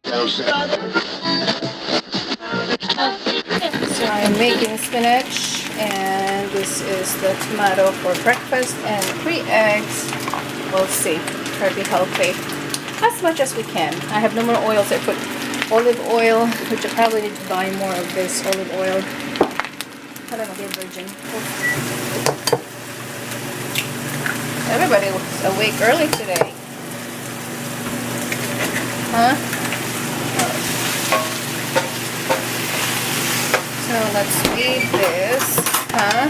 So I'm making spinach, and this is the tomato for breakfast, and 3 eggs. We'll see. Try to be healthy as much as we can. I have no more oil, so I put olive oil, which I probably need to buy more of this olive oil. I don't know, be a virgin. Everybody was awake early today. Huh? So let's eat this. Huh?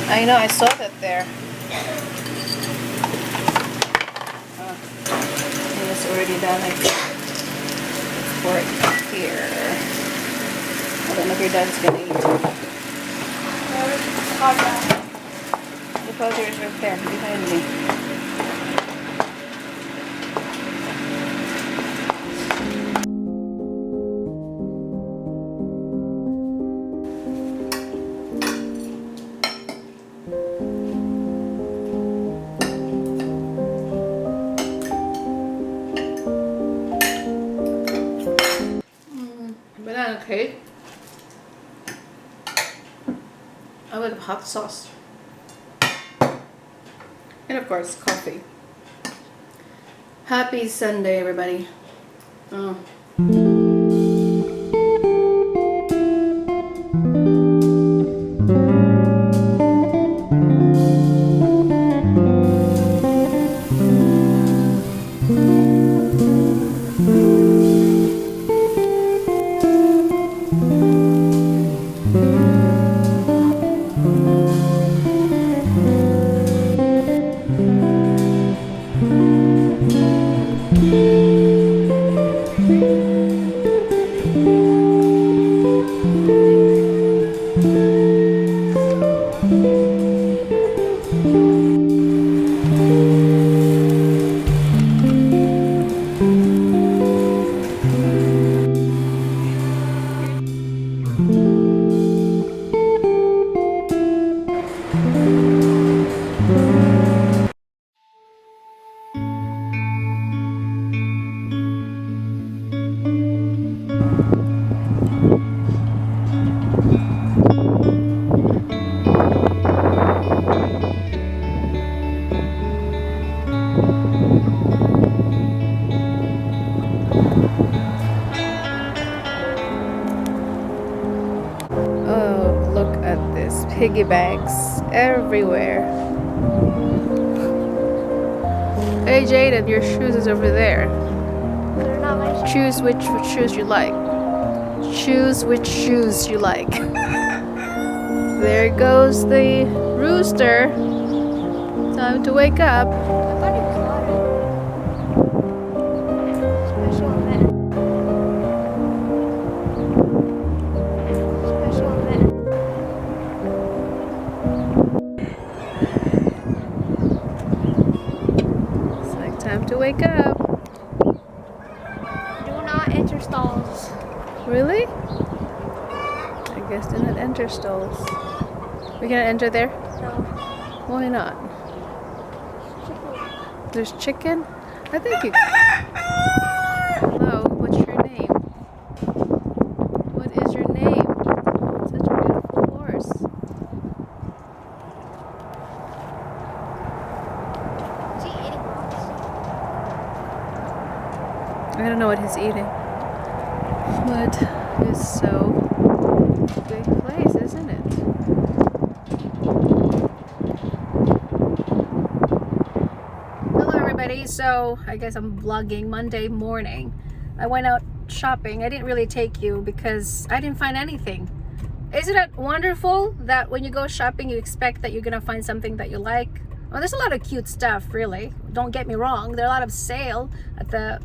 I know, I saw that there. Oh, it's already done. I think. Pour it here. I don't know if your dad's gonna eat. The powder is right there, behind me. Banana cake. I would have hot sauce. And of course, coffee. Happy Sunday, everybody. Oh. Piggy banks everywhere. Hey Jaden, your shoes is over there. They're not my shoes. Choose which shoes you like. Choose which shoes you like. There goes the rooster. Time to wake up. I thought he was water. Special event. Special event. It's like time to wake up. Do not enter stalls. Really? I guess do not enter stalls. We gonna enter there? No. Why not? There's chicken? I think you... Hello, what's your name? What is your name? Such a beautiful horse. Is he eating rocks? I don't know what he's eating. But it's so big place, isn't it? So I guess I'm vlogging Monday morning. I went out shopping. I didn't really take you because I didn't find anything. Isn't it wonderful that when you go shopping you expect that you're gonna find something that you like? Well, there's a lot of cute stuff, really. Don't get me wrong. There are a lot of sale at the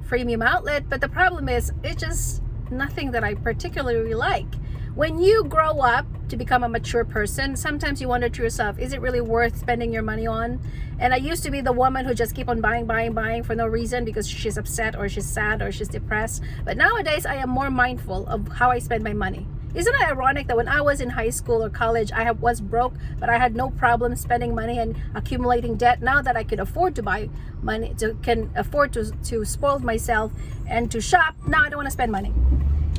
premium outlet, but the problem is it's just nothing that I particularly like. When you grow up to become a mature person, sometimes you wonder to yourself, is it really worth spending your money on? And I used to be the woman who just keep on buying for no reason because she's upset or she's sad or she's depressed. But nowadays I am more mindful of how I spend my money. Isn't it ironic that when I was in high school or college, was broke, but I had no problem spending money and accumulating debt? Now that I could afford to buy money, can afford to spoil myself and to shop, now I don't want to spend money.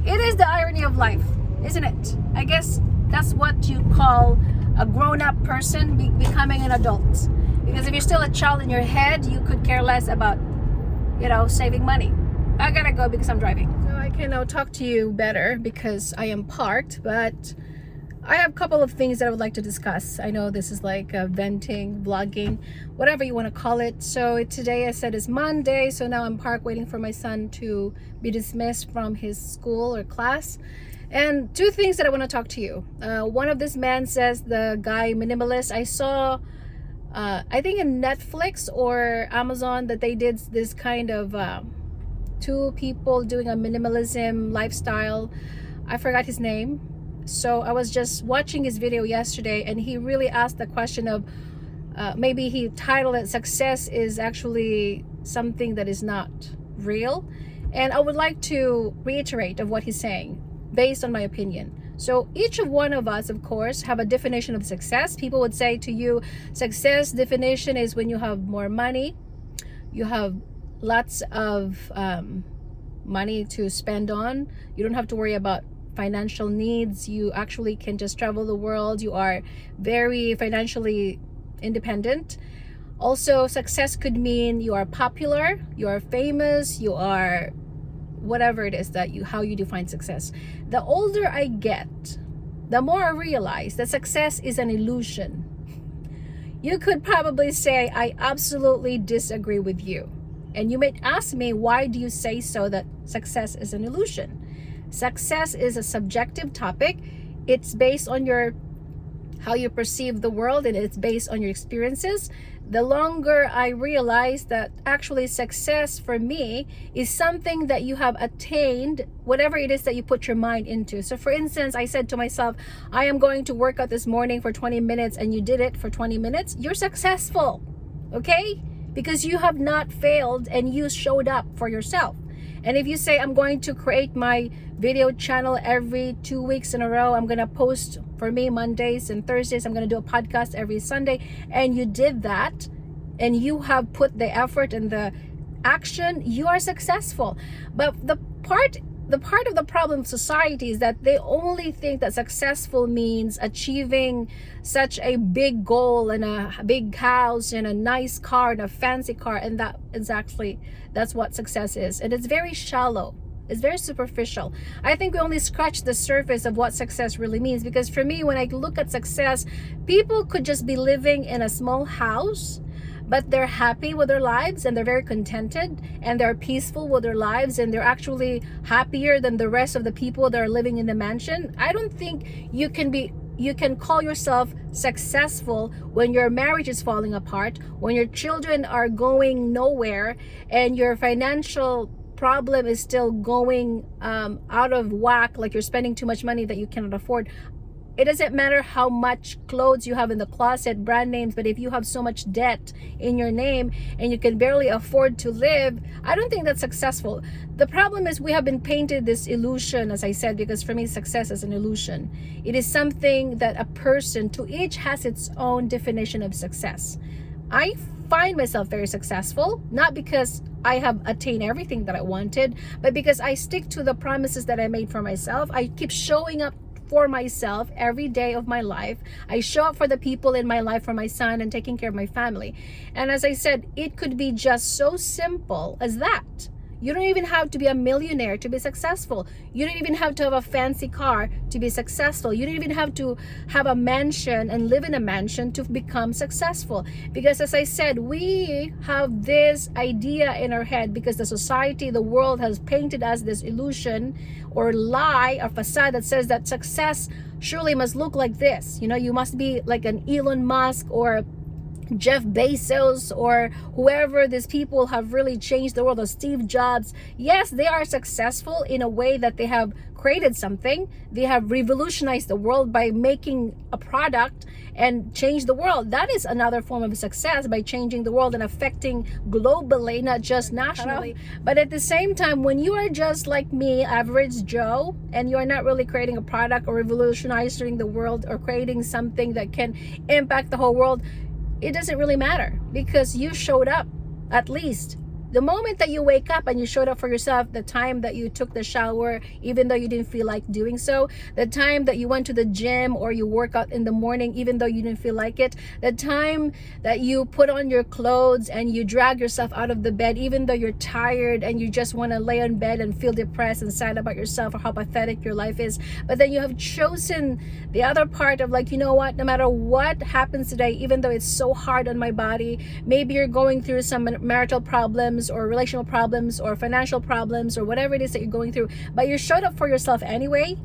It is the irony of life, isn't it? I guess that's what you call a grown-up person becoming an adult. Because if you're still a child in your head, you could care less about, saving money. I gotta go because I'm driving. So I can now talk to you better because I am parked, but I have a couple of things that I would like to discuss. I know this is like venting, vlogging, whatever you want to call it. So today I said is Monday, so now I'm parked waiting for my son to be dismissed from his school or class. And two things that I want to talk to you. One of this man says the guy minimalist. I saw, I think in Netflix or Amazon that they did this kind of two people doing a minimalism lifestyle. I forgot his name. So I was just watching his video yesterday and he really asked the question of maybe he titled it success is actually something that is not real. And I would like to reiterate of what he's saying based on my opinion. So each of one of us, of course, have a definition of success. People would say to you, success definition is when you have more money, you have lots of money to spend on, you don't have to worry about financial needs, you actually can just travel the world, you are very financially independent. Also, success could mean you are popular, you are famous, you are whatever it is that how you define success. The older I get, the more I realize that success is an illusion. You could probably say I absolutely disagree with you. And you may ask me, why do you say so that success is an illusion? Success is a subjective topic. It's based on how you perceive the world, and it's based on your experiences. The longer I realize that actually success for me is something that you have attained, whatever it is that you put your mind into. So for instance, I said to myself, I am going to work out this morning for 20 minutes, and you did it for 20 minutes. You're successful, okay? Because you have not failed and you showed up for yourself. And if you say, I'm going to create my video channel every 2 weeks in a row, I'm going to post for me Mondays and Thursdays, I'm going to do a podcast every Sunday, and you did that, and you have put the effort and the action, you are successful. But the part of the problem of society is that they only think that successful means achieving such a big goal and a big house and a nice car and a fancy car, and that's what success is. And it's very shallow. It's very superficial. I think we only scratch the surface of what success really means, because for me, when I look at success, people could just be living in a small house, but they're happy with their lives and they're very contented and they're peaceful with their lives and they're actually happier than the rest of the people that are living in the mansion. I don't think you can call yourself successful when your marriage is falling apart, when your children are going nowhere, and your financial problem is still going out of whack, like you're spending too much money that you cannot afford. It doesn't matter how much clothes you have in the closet, brand names, but if you have so much debt in your name and you can barely afford to live, I don't think that's successful. The problem is we have been painted this illusion, as I said, because for me, success is an illusion. It is something that a person, to each has its own definition of success. I find myself very successful, not because I have attained everything that I wanted, but because I stick to the promises that I made for myself. I keep showing up for myself every day of my life. I show up for the people in my life, for my son, and taking care of my family. And as I said, it could be just so simple as that. You don't even have to be a millionaire to be successful. You don't even have to have a fancy car to be successful. You don't even have to have a mansion and live in a mansion to become successful. Because as I said, we have this idea in our head because the society, the world has painted us this illusion or lie or facade that says that success surely must look like this. You must be like an Elon Musk or Jeff Bezos or whoever. These people have really changed the world, or Steve Jobs. Yes, they are successful in a way that they have created something. They have revolutionized the world by making a product and change the world. That is another form of success, by changing the world and affecting globally, not just nationally. But at the same time, when you are just like me, average Joe, and you are not really creating a product or revolutionizing the world or creating something that can impact the whole world, it doesn't really matter, because you showed up. At least the moment that you wake up and you showed up for yourself, the time that you took the shower even though you didn't feel like doing so, the time that you went to the gym or you work out in the morning even though you didn't feel like it, the time that you put on your clothes and you drag yourself out of the bed even though you're tired and you just want to lay on bed and feel depressed and sad about yourself or how pathetic your life is, but then you have chosen the other part of like, you know what, no matter what happens today, even though it's so hard on my body, maybe you're going through some marital problems or relational problems or financial problems or whatever it is that you're going through, but you showed up for yourself anyway,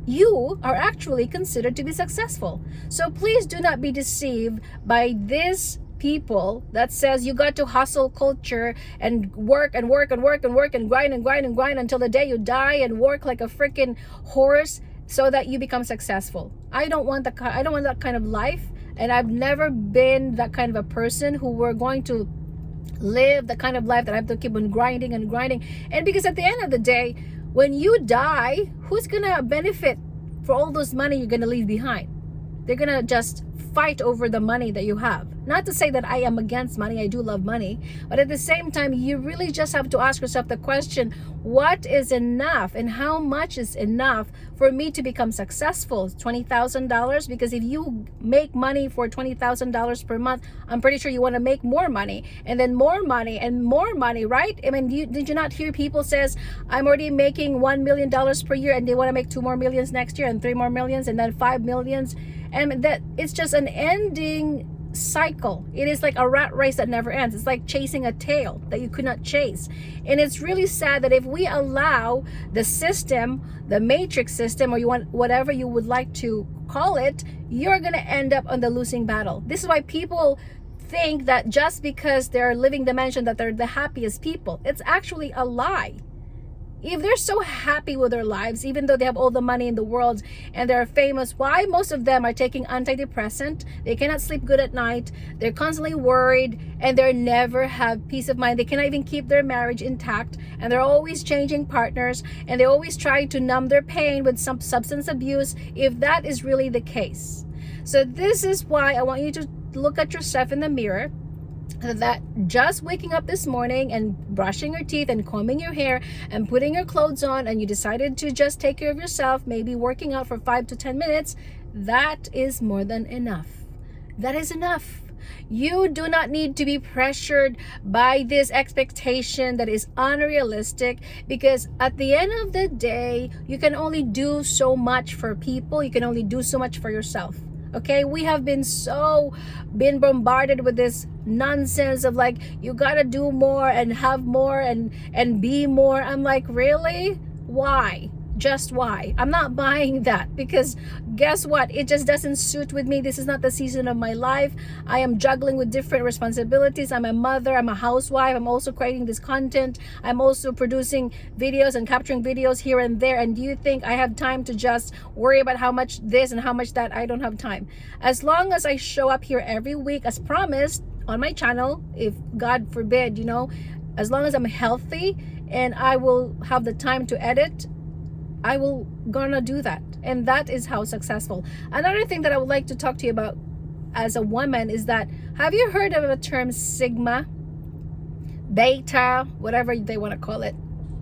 you are actually considered to be successful. So please do not be deceived by this people that says you got to hustle culture and work and work and work and work and grind and grind and grind until the day you die and work like a freaking horse so that you become successful. I don't want that kind of life, and I've never been that kind of a person who were going to live the kind of life that I have to keep on grinding and grinding. And because at the end of the day, when you die, who's gonna benefit for all those money you're gonna leave behind? They're gonna just fight over the money that you have. Not to say that I am against money, I do love money, but at the same time, you really just have to ask yourself the question, what is enough and how much is enough for me to become successful? $20,000? Because if you make money for $20,000 per month, I'm pretty sure you want to make more money and then more money and more money, right? I mean, did you not hear people says, I'm already making $1 million per year and they want to make 2 more millions next year and 3 more millions and then 5 millions? And that it's just an ending cycle. It is like a rat race that never ends. It's like chasing a tail that you could not chase. And it's really sad that if we allow the system, the matrix system, or you want whatever you would like to call it, you're going to end up on the losing battle. This is why people think that just because they're living dimension that they're the happiest people. It's actually a lie. If they're so happy with their lives, even though they have all the money in the world and they're famous, why most of them are taking antidepressant? They cannot sleep good at night. They're constantly worried and they never have peace of mind. They cannot even keep their marriage intact, and they're always changing partners, and they always try to numb their pain with some substance abuse, if that is really the case. So this is why I want you to look at yourself in the mirror, that just waking up this morning and brushing your teeth and combing your hair and putting your clothes on, and you decided to just take care of yourself, maybe working out for 5 to 10 minutes, that is more than enough. That is enough. You do not need to be pressured by this expectation that is unrealistic, because at the end of the day, you can only do so much for people. You can only do so much for yourself. Okay, we have been bombarded with this nonsense of like, you gotta do more and have more and be more. I'm like, really? Why? Just why? I'm not buying that, because guess what? It just doesn't suit with me. This is not the season of my life. I am juggling with different responsibilities. I'm a mother, I'm a housewife, I'm also creating this content, I'm also producing videos and capturing videos here and there. And do you think I have time to just worry about how much this and how much that? I don't have time. As long as I show up here every week as promised on my channel, if God forbid, as long as I'm healthy and I will have the time to edit, I will gonna do that. And that is how successful. Another thing that I would like to talk to you about as a woman is that, have you heard of the term sigma, beta, whatever they want to call it?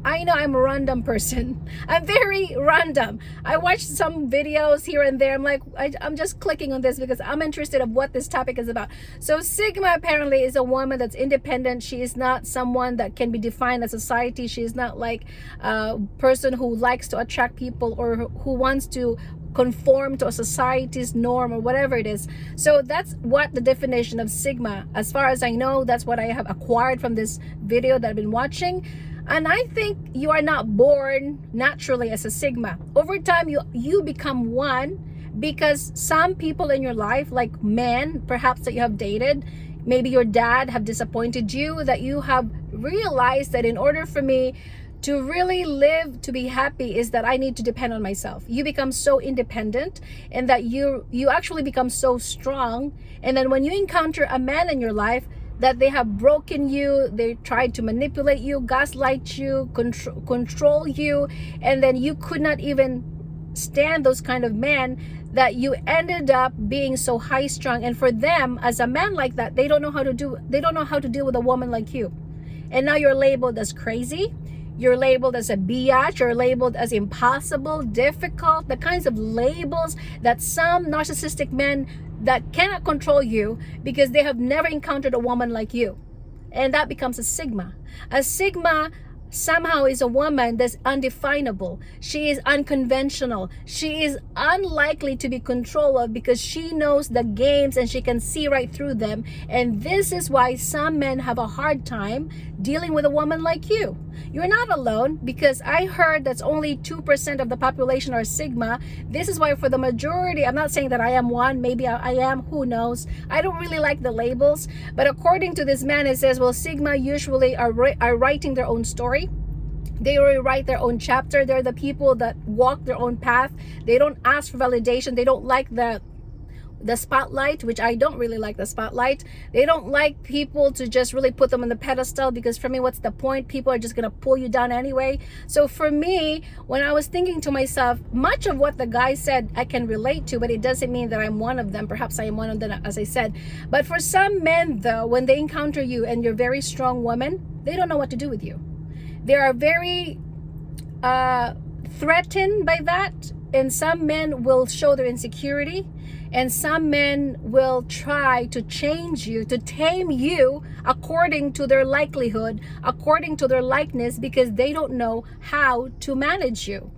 I know I'm a random person. I'm very random. I watch some videos here and there. I'm like, I'm just clicking on this because I'm interested of what this topic is about. So Sigma apparently is a woman that's independent. She is not someone that can be defined as society. She is not like a person who likes to attract people or who wants to conform to a society's norm or whatever it is. So that's what the definition of Sigma, as far as I know, that's what I have acquired from this video that I've been watching. And I think you are not born naturally as a Sigma. Over time, you become one, because some people in your life, like men, perhaps that you have dated, maybe your dad have disappointed you, that you have realized that in order for me To really live, to be happy, is that I need to depend on myself. You become so independent, and that you actually become so strong. And then when you encounter a man in your life that they have broken you, they tried to manipulate you, gaslight you, control you, and then you could not even stand those kind of men, that you ended up being so high strung. And for them, as a man like that, they don't know how to deal with a woman like you. And now you're labeled as crazy, you're labeled as a biatch, you're labeled as impossible, difficult, the kinds of labels that some narcissistic men that cannot control you because they have never encountered a woman like you. And that becomes a sigma. A sigma somehow is a woman that's undefinable. She is unconventional. She is unlikely to be controlled of because she knows the games and she can see right through them. And this is why some men have a hard time dealing with a woman like you. You're not alone, because I heard that's only 2% of the population are sigma. This is why for the majority, I'm not saying that I am one, maybe I am, who knows. I don't really like the labels, but according to this man, it says, well, sigma usually are writing their own story. They rewrite their own chapter. They're the people that walk their own path. They don't ask for validation. They don't like the spotlight, which I don't really like the spotlight. They don't like people to just really put them on the pedestal, because for me, what's the point? People are just gonna pull you down anyway. So for me, when I was thinking to myself, much of what the guy said I can relate to, but it doesn't mean that I'm one of them. Perhaps I am one of them, as I said. But for some men though, when they encounter you and you're a very strong woman, they don't know what to do with you. They are very threatened by that, and some men will show their insecurity, and some men will try to change you, to tame you according to their likelihood, according to their likeness, because they don't know how to manage you.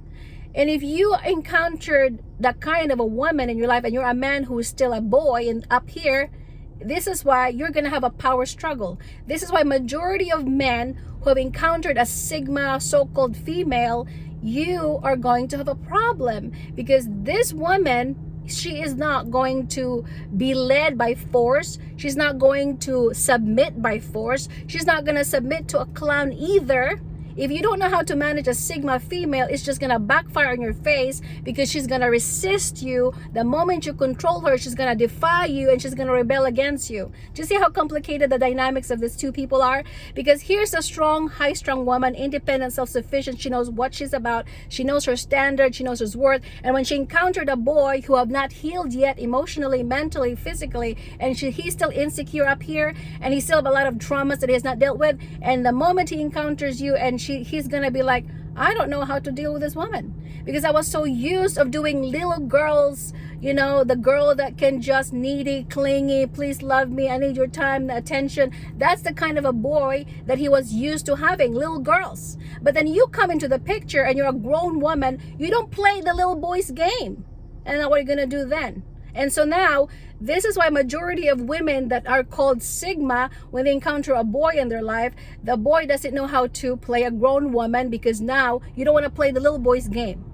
And if you encountered that kind of a woman in your life and you're a man who is still a boy and up here, this is why you're going to have a power struggle. This is why majority of men who have encountered a sigma so-called female, you are going to have a problem, because this woman, she is not going to be led by force. She's not going to submit by force. She's not going to submit to a clown either. If you don't know how to manage a sigma female, it's just going to backfire in your face, because she's going to resist you. The moment you control her, she's going to defy you and she's going to rebel against you. Do you see how complicated the dynamics of these two people are? Because here's a strong, high-strung woman, independent, self-sufficient. She knows what she's about. She knows her standard. She knows her worth. And when she encountered a boy who have not healed yet emotionally, mentally, physically, and he's still insecure up here, and he still have a lot of traumas that he has not dealt with, and the moment he encounters you and he's gonna be like, I don't know how to deal with this woman, because I was so used of doing little girls, you know, the girl that can just needy, clingy, please love me, I need your time, attention. That's the kind of a boy that he was used to having, little girls. But then you come into the picture and you're a grown woman, you don't play the little boy's game. And now what are you gonna do then? And so now, this is why majority of women that are called sigma, when they encounter a boy in their life, the boy doesn't know how to play a grown woman, because now you don't want to play the little boy's game.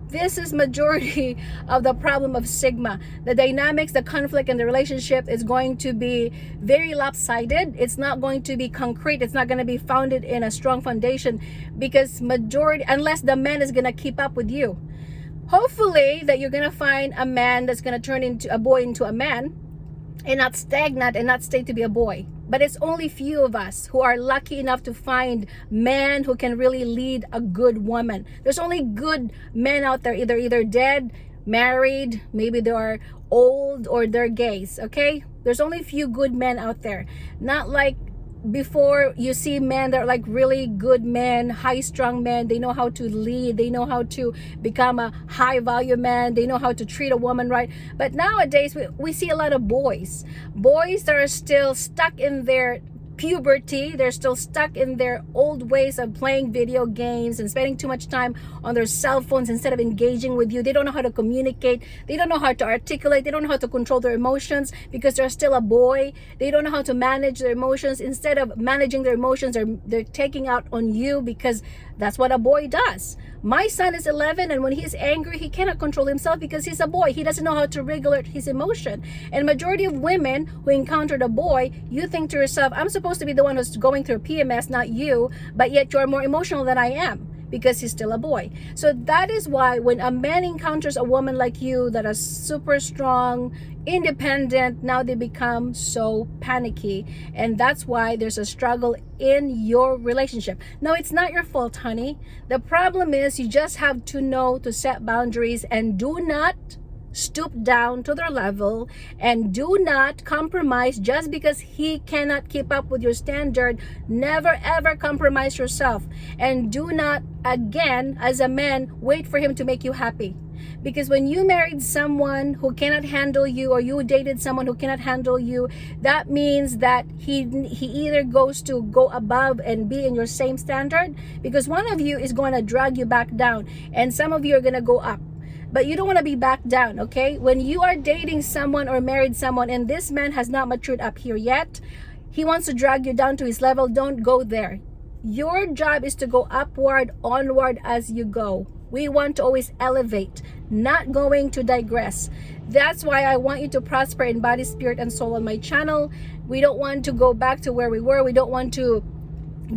This is majority of the problem of sigma. The dynamics, the conflict in the relationship is going to be very lopsided. It's not going to be concrete. It's not going to be founded in a strong foundation, because majority, unless the man is going to keep up with you. Hopefully that you're going to find a man that's going to turn into a boy into a man, and not stagnant and not stay to be a boy. But it's only few of us who are lucky enough to find men who can really lead a good woman. There's only good men out there, either dead, married, maybe they are old, or they're gays, okay? There's only few good men out there. Not like before, you see men that are like really good men, high-strung men. They know how to lead. They know how to become a high-value man. They know how to treat a woman right. But nowadays, we see a lot of boys that are still stuck in their puberty. They're still stuck in their old ways of playing video games and spending too much time on their cell phones instead of engaging with you. They don't know how to communicate. They don't know how to articulate. They don't know how to control their emotions, because they're still a boy. They don't know how to manage their emotions. Instead of managing their emotions, they're taking out on you, because that's what a boy does. My son is 11, and when he's angry, he cannot control himself because he's a boy. He doesn't know how to regulate his emotion. And majority of women who encountered a boy, you think to yourself, I'm supposed to be the one who's going through PMS, not you, but yet you're more emotional than I am because he's still a boy. So that is why when a man encounters a woman like you that is super strong, independent, now they become so panicky, and that's why there's a struggle in your relationship. No, it's not your fault, honey. The problem is you just have to know to set boundaries and do not stoop down to their level, and do not compromise just because he cannot keep up with your standard. Never ever compromise yourself, and do not, again, as a man, wait for him to make you happy. Because when you married someone who cannot handle you, or you dated someone who cannot handle you, that means that he either goes to go above and be in your same standard, because one of you is going to drag you back down, and some of you are going to go up. But you don't want to be back down, okay? When you are dating someone or married someone and this man has not matured up here yet, he wants to drag you down to his level, don't go there. Your job is to go upward, onward as you go. We want to always elevate, not going to digress. That's why I want you to prosper in body, spirit, and soul on my channel. We don't want to go back to where we were. We don't want to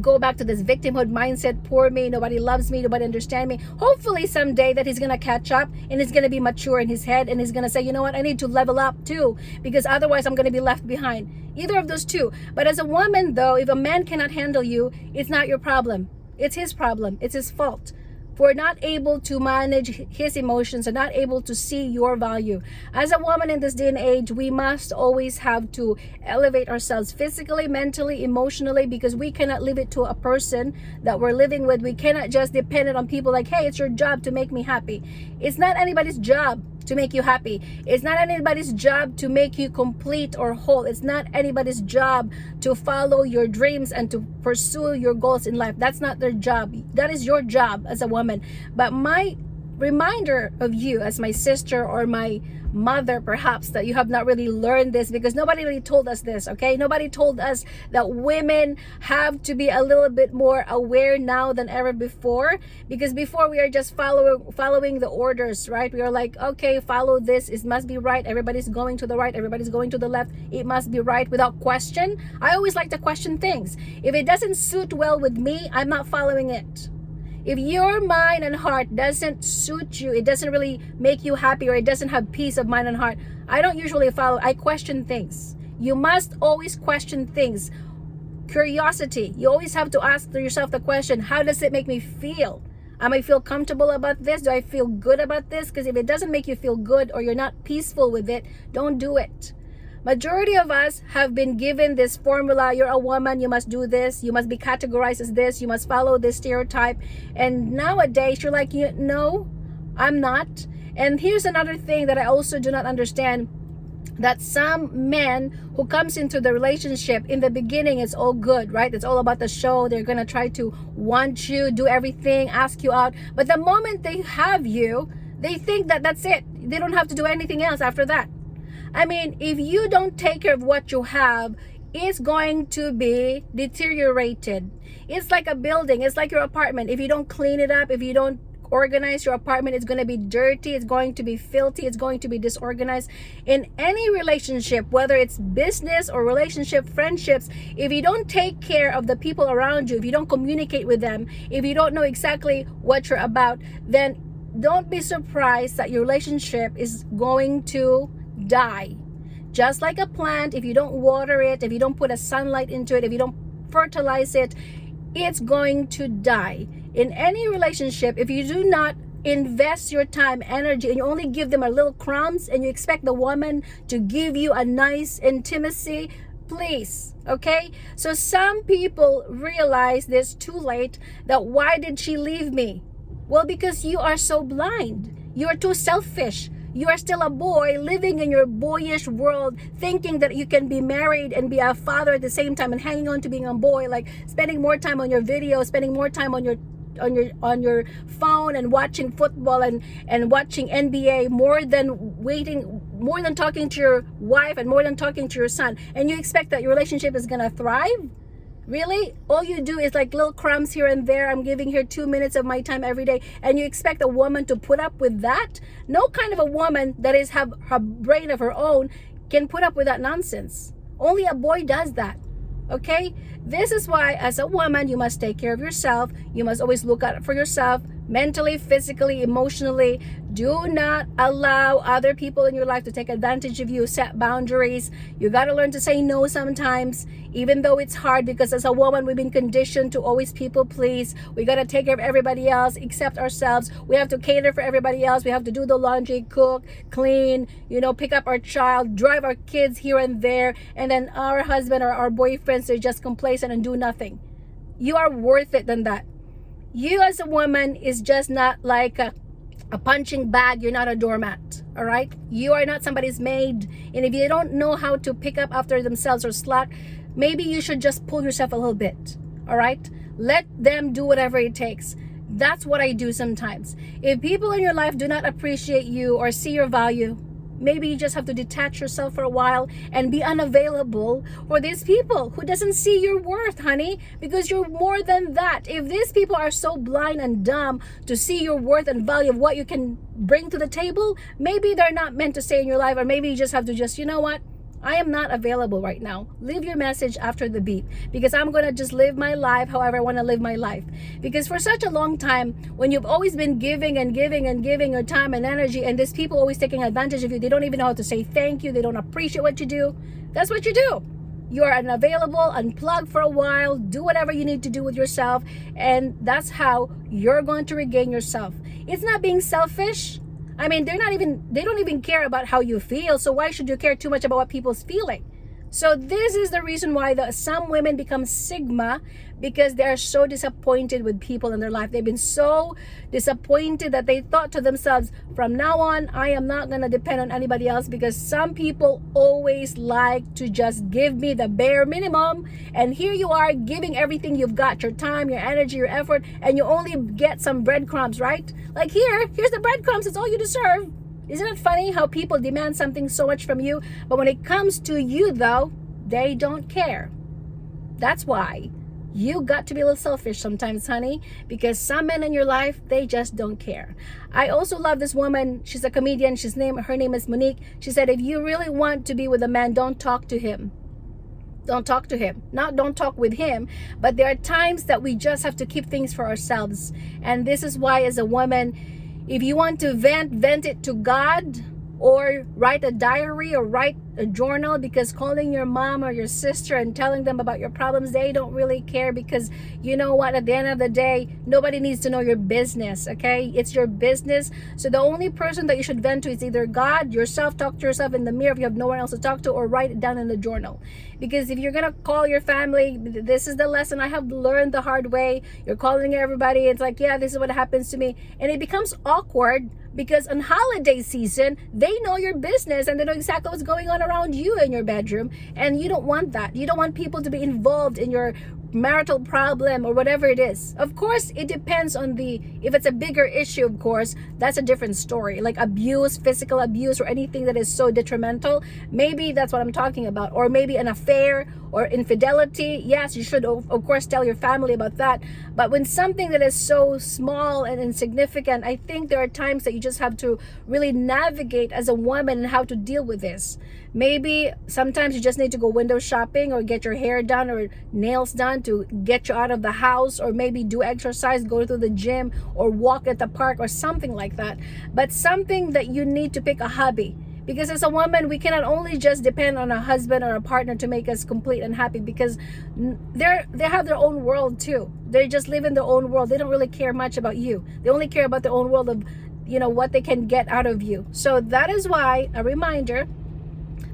go back to this victimhood mindset. Poor me, nobody loves me, nobody understands me. Hopefully someday that he's gonna catch up and he's gonna be mature in his head, and he's gonna say, you know what, I need to level up too, because otherwise I'm gonna be left behind. Either of those two. But as a woman though, if a man cannot handle you, it's not your problem, it's his problem, it's his fault for not able to manage his emotions and not able to see your value. As a woman in this day and age, we must always have to elevate ourselves physically, mentally, emotionally, because we cannot leave it to a person that we're living with. We cannot just depend on people like, hey, it's your job to make me happy. It's not anybody's job to make you happy. It's not anybody's job to make you complete or whole. It's not anybody's job to follow your dreams and to pursue your goals in life. That's not their job. That is your job as a woman. But my reminder of you as my sister or my mother, perhaps, that you have not really learned this, because nobody really told us this, okay? Nobody told us that women have to be a little bit more aware now than ever before, because before we are just following the orders, right? We are like, okay, follow this, it must be right, everybody's going to the right, everybody's going to the left, it must be right, without question. I always like to question things. If it doesn't suit well with me, I'm not following it. If your mind and heart doesn't suit you, it doesn't really make you happy, or it doesn't have peace of mind and heart, I don't usually follow. I question things. You must always question things. Curiosity. You always have to ask yourself the question, how does it make me feel? Am I feel comfortable about this? Do I feel good about this? Because if it doesn't make you feel good, or you're not peaceful with it, don't do it. Majority of us have been given this formula. You're a woman, you must do this, you must be categorized as this, you must follow this stereotype. And nowadays you're like, no, I'm not. And here's another thing that I also do not understand, that some men who comes into the relationship, in the beginning it's all good, right? It's all about the show. They're gonna try to want you, do everything, ask you out. But the moment they have you, they think that that's it. They don't have to do anything else after that. I mean, if you don't take care of what you have, it's going to be deteriorated. It's like a building. It's like your apartment. If you don't clean it up, if you don't organize your apartment, it's going to be dirty. It's going to be filthy. It's going to be disorganized. In any relationship, whether it's business or relationship, friendships, if you don't take care of the people around you, if you don't communicate with them, if you don't know exactly what you're about, then don't be surprised that your relationship is going to die. Just like a plant, if you don't water it, if you don't put a sunlight into it, if you don't fertilize it, it's going to die. In any relationship, if you do not invest your time, energy, and you only give them a little crumbs, and you expect the woman to give you a nice intimacy, please, okay? So some people realize this too late, that why did she leave me? Well, because you are so blind. You are too selfish. You are still a boy living in your boyish world, thinking that you can be married and be a father at the same time, and hanging on to being a boy, like spending more time on your video, spending more time on your phone and watching football and watching NBA, more than talking to your wife and more than talking to your son. And you expect that your relationship is gonna thrive? Really? All you do is like little crumbs here and there. I'm giving her 2 minutes of my time every day. And you expect a woman to put up with that? No kind of a woman that is have her brain of her own can put up with that nonsense. Only a boy does that. Okay? This is why as a woman, you must take care of yourself. You must always look out for yourself, mentally, physically, emotionally. Do not allow other people in your life to take advantage of you. Set boundaries. You got to learn to say no sometimes, even though it's hard, because as a woman, we've been conditioned to always people please. We got to take care of everybody else except ourselves. We have to cater for everybody else. We have to do the laundry, cook, clean, pick up our child, drive our kids here and there. And then our husband or our boyfriends are just complacent and do nothing. You are worth it than that. You as a woman is just not like a punching bag. You're not a doormat. All right, you are not somebody's maid. And if you don't know how to pick up after themselves or slack, maybe you should just pull yourself a little bit. All right, let them do whatever it takes. That's what I do sometimes. If people in your life do not appreciate you or see your value, maybe you just have to detach yourself for a while and be unavailable for these people who doesn't see your worth, honey, because you're more than that. If these people are so blind and dumb to see your worth and value of what you can bring to the table, maybe they're not meant to stay in your life, or maybe you just have to you know what? I am not available right now. Leave your message after the beep, because I'm going to just live my life however I want to live my life. Because for such a long time, when you've always been giving and giving and giving your time and energy, and these people always taking advantage of you, they don't even know how to say thank you. They don't appreciate what you do. That's what you do. You are unavailable, unplug for a while, do whatever you need to do with yourself, and that's how you're going to regain yourself. It's not being selfish. I mean, they don't even care about how you feel. So why should you care too much about what people's feeling? So this is the reason why some women become Sigma, because they are so disappointed with people in their life. They've been so disappointed that they thought to themselves, from now on, I am not going to depend on anybody else, because some people always like to just give me the bare minimum. And here you are giving everything you've got, your time, your energy, your effort, and you only get some breadcrumbs, right? Like here's the breadcrumbs. It's all you deserve. Isn't it funny how people demand something so much from you, but when it comes to you, though, they don't care? That's why you got to be a little selfish sometimes, honey, because some men in your life, they just don't care. I also love this woman. She's a comedian. Her name is Monique. She said, if you really want to be with a man, don't talk to him. Don't talk to him. Not don't talk with him, but there are times that we just have to keep things for ourselves. And this is why, as a woman, if you want to vent it to God, or write a diary or write a journal, because calling your mom or your sister and telling them about your problems, they don't really care, because you know what, at the end of the day, nobody needs to know your business. Okay, it's your business. So the only person that you should vent to is either God, yourself. Talk to yourself in the mirror if you have no one else to talk to, or write it down in the journal. Because if you're gonna call your family, this is the lesson I have learned the hard way. You're calling everybody, it's like, yeah, this is what happens to me, and it becomes awkward, because on holiday season, they know your business and they know exactly what's going on around you in your bedroom. And you don't want that. You don't want people to be involved in your marital problem or whatever it is. Of course, it depends on if it's a bigger issue, of course, that's a different story. Like abuse, physical abuse, or anything that is so detrimental. Maybe that's what I'm talking about. Or maybe an affair or infidelity. Yes, you should, of course, tell your family about that. But when something that is so small and insignificant, I think there are times that you just have to really navigate as a woman and how to deal with this. Maybe sometimes you just need to go window shopping, or get your hair done or nails done to get you out of the house, or maybe do exercise, go to the gym, or walk at the park, or something like that. But something that you need to pick a hobby. Because as a woman, we cannot only just depend on a husband or a partner to make us complete and happy, because they have their own world too. They just live in their own world. They don't really care much about you. They only care about their own world of, what they can get out of you. So that is why, a reminder,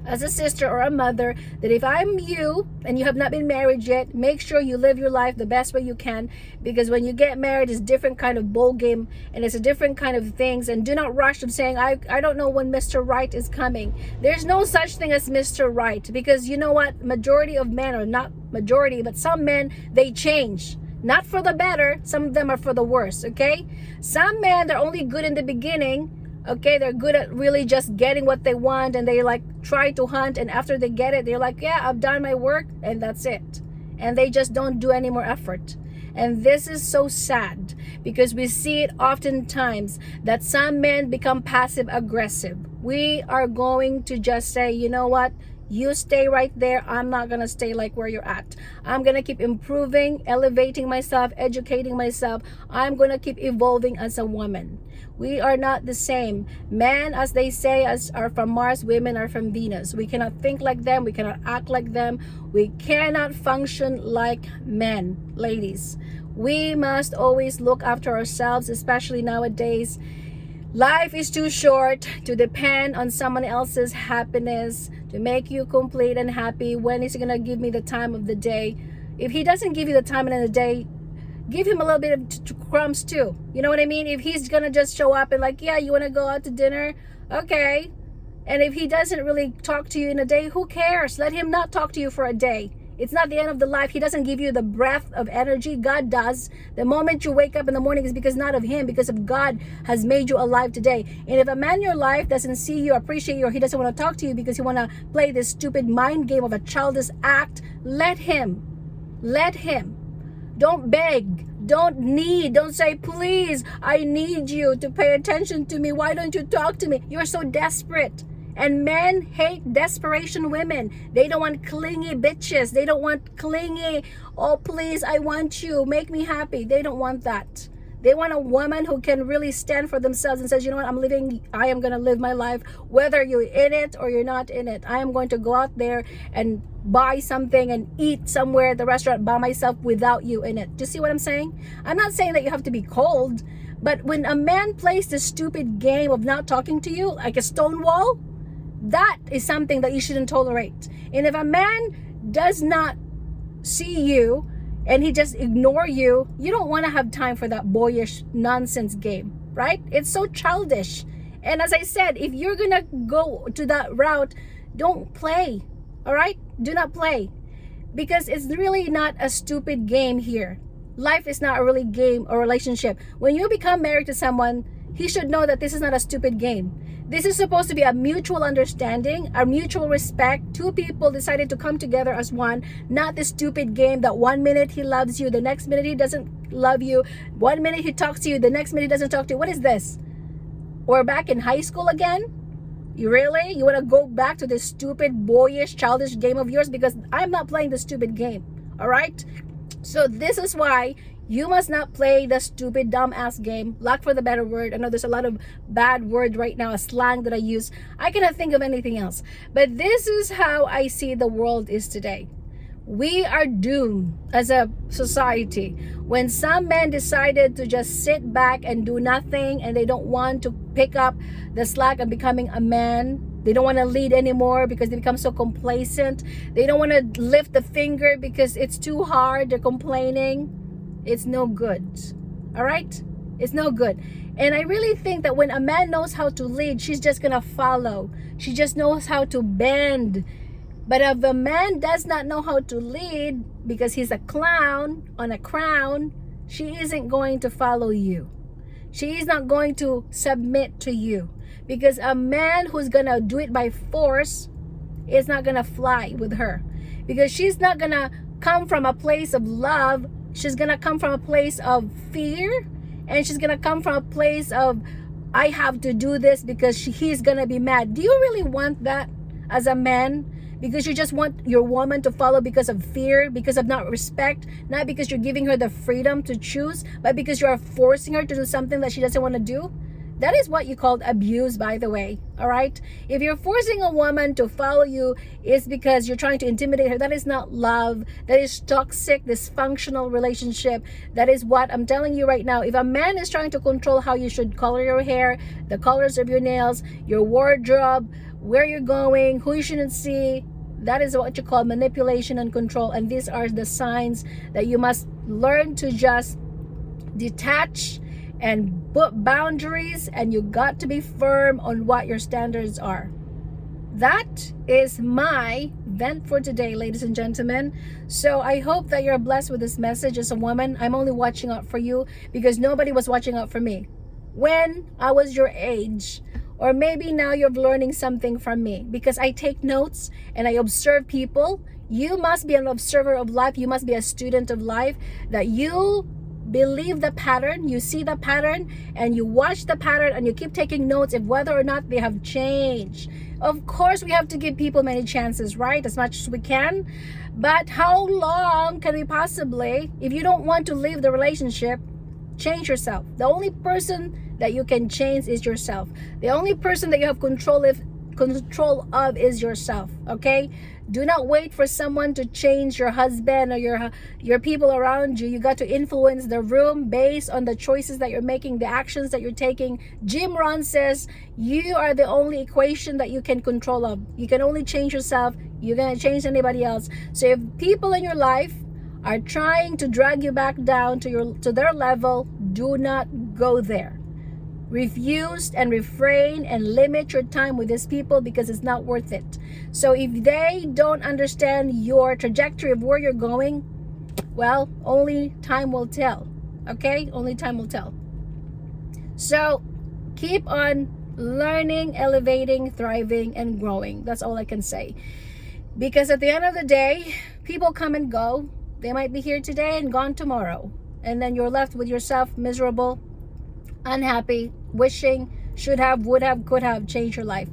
as a sister or a mother, that if I'm you and you have not been married yet, make sure you live your life the best way you can, because when you get married, it's a different kind of ball game, and it's a different kind of things. And do not rush to saying, I don't know when Mr. Right is coming. There's no such thing as Mr. Right, because you know what, majority of men, or not majority, but some men, they change. Not for the better, some of them are for the worse. Okay, some men, they're only good in the beginning. Okay, they're good at really just getting what they want, and they like try to hunt, and after they get it, they're like, yeah, I've done my work, and that's it. and they just don't do any more effort. And this is so sad because we see it oftentimes that some men become passive aggressive. We are going to just say, you know what? You stay right there. I'm not going to stay like where you're at. I'm going to keep improving, elevating myself, educating myself. I'm going to keep evolving as a woman. We are not the same. Men, as they say, are from Mars. Women are from Venus. We cannot think like them. We cannot act like them. We cannot function like men, ladies. We must always look after ourselves, especially nowadays. Life is too short to depend on someone else's happiness to make you complete and happy. When is he gonna give me the time of the day? If he doesn't give you the time in the day, give him a little bit of crumbs too. You know what I mean? If he's gonna just show up and like, yeah, you wanna go out to dinner? Okay. And if he doesn't really talk to you in a day, who cares? Let him not talk to you for a day. It's not the end of the life. He doesn't give you the breath of energy. God does. The moment you wake up in the morning is because not of him, because of God has made you alive today. And if a man in your life doesn't see you, appreciate you, or he doesn't want to talk to you because he want to play this stupid mind game of a childish act, let him. Let him. Don't beg. Don't say, please, I need you to pay attention to me. Why don't you talk to me? You're so desperate. And men hate desperation women. They don't want clingy bitches. They don't want clingy, oh please, I want you, make me happy. They don't want that. They want a woman who can really stand for themselves and says, you know what, I am going to live my life, whether you're in it or you're not in it. I am going to go out there and buy something and eat somewhere at the restaurant by myself without you in it. Do you see what I'm saying? I'm not saying that you have to be cold, but when a man plays this stupid game of not talking to you, like a stone wall, that is something that you shouldn't tolerate. And if a man does not see you and he just ignore you, you don't want to have time for that boyish nonsense game, right? It's so childish. And as I said, if you're gonna go to that route, don't play. All right? Do not play, because it's really not a stupid game here. Life is not a really game or relationship. When you become married to someone, he should know that this is not a stupid game. This is supposed to be a mutual understanding, a mutual respect. Two people decided to come together as one, not this stupid game that 1 minute he loves you, the next minute he doesn't love you. 1 minute he talks to you, the next minute he doesn't talk to you. What is this? We're back in high school again? You really? You want to go back to this stupid, boyish, childish game of yours? Because I'm not playing the stupid game. All right? So this is why you must not play the stupid dumbass game. Lack for the better word. I know there's a lot of bad word right now, a slang that I use. I cannot think of anything else. But this is how I see the world is today. We are doomed as a society. When some men decided to just sit back and do nothing, and they don't want to pick up the slack of becoming a man, they don't want to lead anymore because they become so complacent. They don't want to lift the finger because it's too hard. They're complaining. It's no good. All right? It's no good. And I really think that when a man knows how to lead, she's just going to follow. She just knows how to bend. But if a man does not know how to lead because he's a clown on a crown, she isn't going to follow you. She is not going to submit to you. Because a man who's going to do it by force is not going to fly with her. Because she's not going to come from a place of love. She's going to come from a place of fear. And she's going to come from a place of, I have to do this because he's going to be mad. Do you really want that as a man? Because you just want your woman to follow because of fear, because of not respect, not because you're giving her the freedom to choose, but because you are forcing her to do something that she doesn't want to do? That is what you call abuse, by the way. All right? If you're forcing a woman to follow you, it's because you're trying to intimidate her. That is not love. That is toxic, dysfunctional relationship. That is what I'm telling you right now. If a man is trying to control how you should color your hair, the colors of your nails, your wardrobe, where you're going, who you shouldn't see, that is what you call manipulation and control. And these are the signs that you must learn to just detach and put boundaries, and you got to be firm on what your standards are. That is my vent for today, ladies and gentlemen. So I hope that you're blessed with this message. As a woman, I'm only watching out for you because nobody was watching out for me when I was your age. Or maybe now you're learning something from me because I take notes and I observe people. You must be an observer of life. You must be a student of life, that you believe the pattern, you see the pattern, and you watch the pattern, and you keep taking notes of whether or not they have changed. Of course, we have to give people many chances, right? As much as we can. But how long can we possibly, if you don't want to leave the relationship, change yourself? The only person that you can change is yourself. The only person that you have control of is yourself. Okay, do not wait for someone to change your husband or your people around you. You got to influence the room based on the choices that you're making, the actions that you're taking. Jim Rohn says you are the only equation that you can control of. You can only change yourself. You're gonna change anybody else. So if people in your life are trying to drag you back down to their level, do not go there. Refuse and refrain and limit your time with these people, because it's not worth it. So if they don't understand your trajectory of where you're going, well, only time will tell. Okay? Only time will tell. So keep on learning, elevating, thriving, and growing. That's all I can say. Because at the end of the day, people come and go. They might be here today and gone tomorrow. And then you're left with yourself miserable, unhappy, wishing, should have, would have, could have changed your life.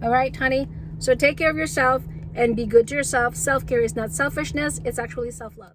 All right, honey? So take care of yourself and be good to yourself. Self-care is not selfishness. It's actually self-love.